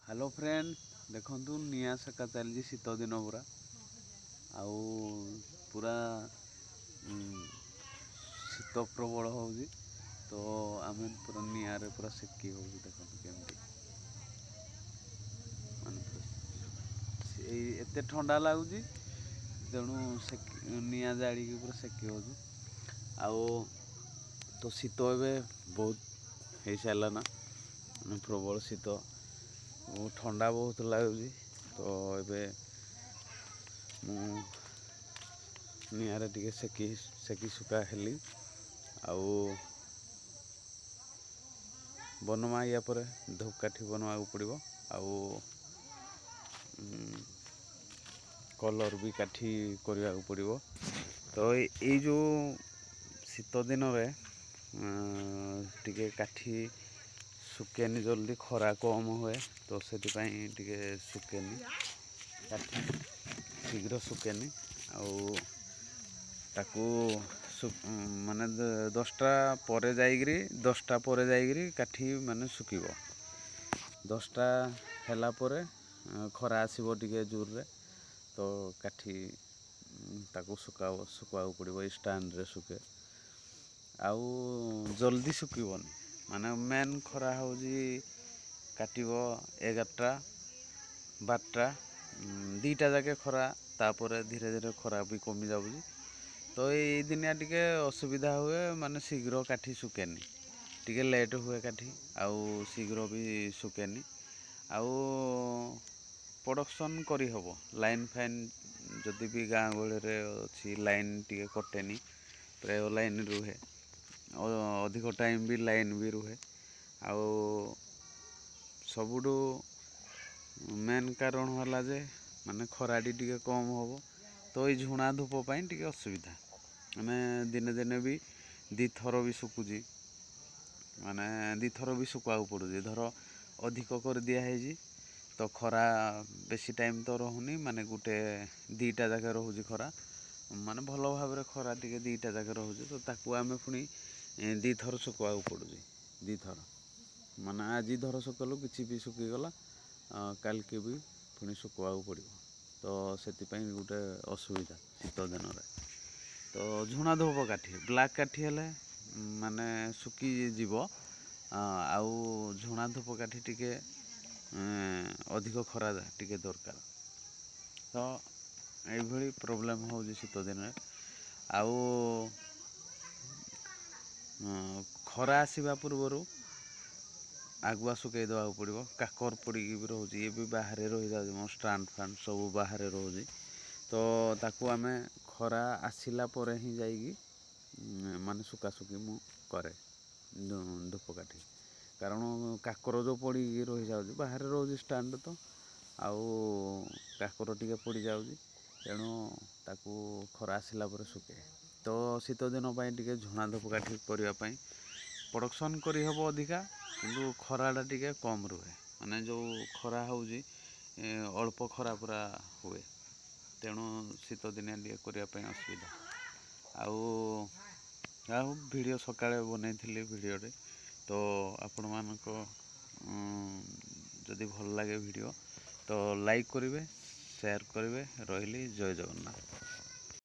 Hello friend देखु निआ सेका चली शीत दिन पूरा आउ पूरा शीत प्रबल हो तो आम पूरा निआरे पूरा सेकी हो देखो केमती माने एते ठंडा लगुच तेणु निआ जाड़ी पूरा सेकी हो तो शीत ए बहुत हो सारा ना प्रबल शीत ठंडा बहुत लगुच तो ये निआरे टिके सेकी सुका हेली आउ बनवा या पर धूपकाठी बनवा पड़ो आउ कलर भी काठी करने को पड़ो तो ये जो शीत दिन में टिके काठी सुकेनी जल्दी खरा कम हुए तो से सुकेनी काठी शीघ्र सुकेनी ताकू माने 10टा पर जाइग्री 10टा पर जाइग्री काठी माने सुकिब 10टा हैला परे खरा आसीबो टिके जोर रे तो काठी ताकू सुका पड़ो स्टैंड रे सुके आउ जल्दी सुकिबनी माने मेन खरा होजी काटिबो 11टा 12टा 2टा जाके खरा तापर धीरे धीरे खरा भी कमी जाउजी तो ये दिनिया टिके असुविधा हुए माने शीघ्र काठी सुकेनी टिके लेट हुए काठी आउ शीघ्र भी सुकेनी आउ प्रोडक्शन करी हबो लाइन फैन जदि भी गाँ गहली रे अच्छी लाइन टिके कटेनी प्राय लाइन रुहे अधिक टाइम भी लाइन भी रुहे आउ सबुठु मेन कारण होला जे माने खराडी टिके कम हबो तो ये झुणा धूप पाई टिके असुविधा माने दिने दिने भी 2 थर भी सुकुजी माने 2 थर भी सुका पड़ुजी धर अधिक कर दिया है तो खरा बेसी टाइम तो रहुनी माने गुटे 2टा जगह रहुजी खरा माने भल भाव रे खरा टिके 2टा जगह रहुजी तो ताकू आमे पुनी 2 थर सुका पड़ुजी 2 थर माने आज धर सुकलु किछि भी सुकी गला काल के भी पुनी सुकवा पड़ो तो सेति पई गुटे असुविधा शीत दिन रे तो झुणा धूप काठी ब्लैक काठी हेले माने सुकी जीवो आउ झुणा धूप काठी टिके अधिक खरा टिके दरकार तो ये प्रॉब्लम हो शीत दिन रे आउ खरा आसवा पूर्वर आगुआ सुकई देवा पड़ो काकर पड़ी भी रोचे ये भी बाहर रही जाए मो स्टैंड फैंड सब बाहर रोचे तो ताकू आमे खरा आसिला पर ही जाइगी माने सुकासुकी मु करे धूपकाठी कारण काकर जो पड़ी रही जाऊँ बाहर रोज स्टैंड तो आउ काकर टिके पड़ी जाऊँ तेणु ताकू खरा आसिला पर सुके तो शीत दिन टिके झुणा धूपकाठी करने प्रोडक्शन करी हबो अधिका किंतु खराटा टिके कम रुहे माने जो खरा होउजी अल्प खरा पूरा हुए तेणु शीत दिनिया टिके करने असुविधा आउ वीडियो सकाळे बनैथिली वीडियो रे तो आपण मानको जदि भल लागे वीडियो तो लाइक करिवे शेयर करिवे रहिली जय जगन्नाथ।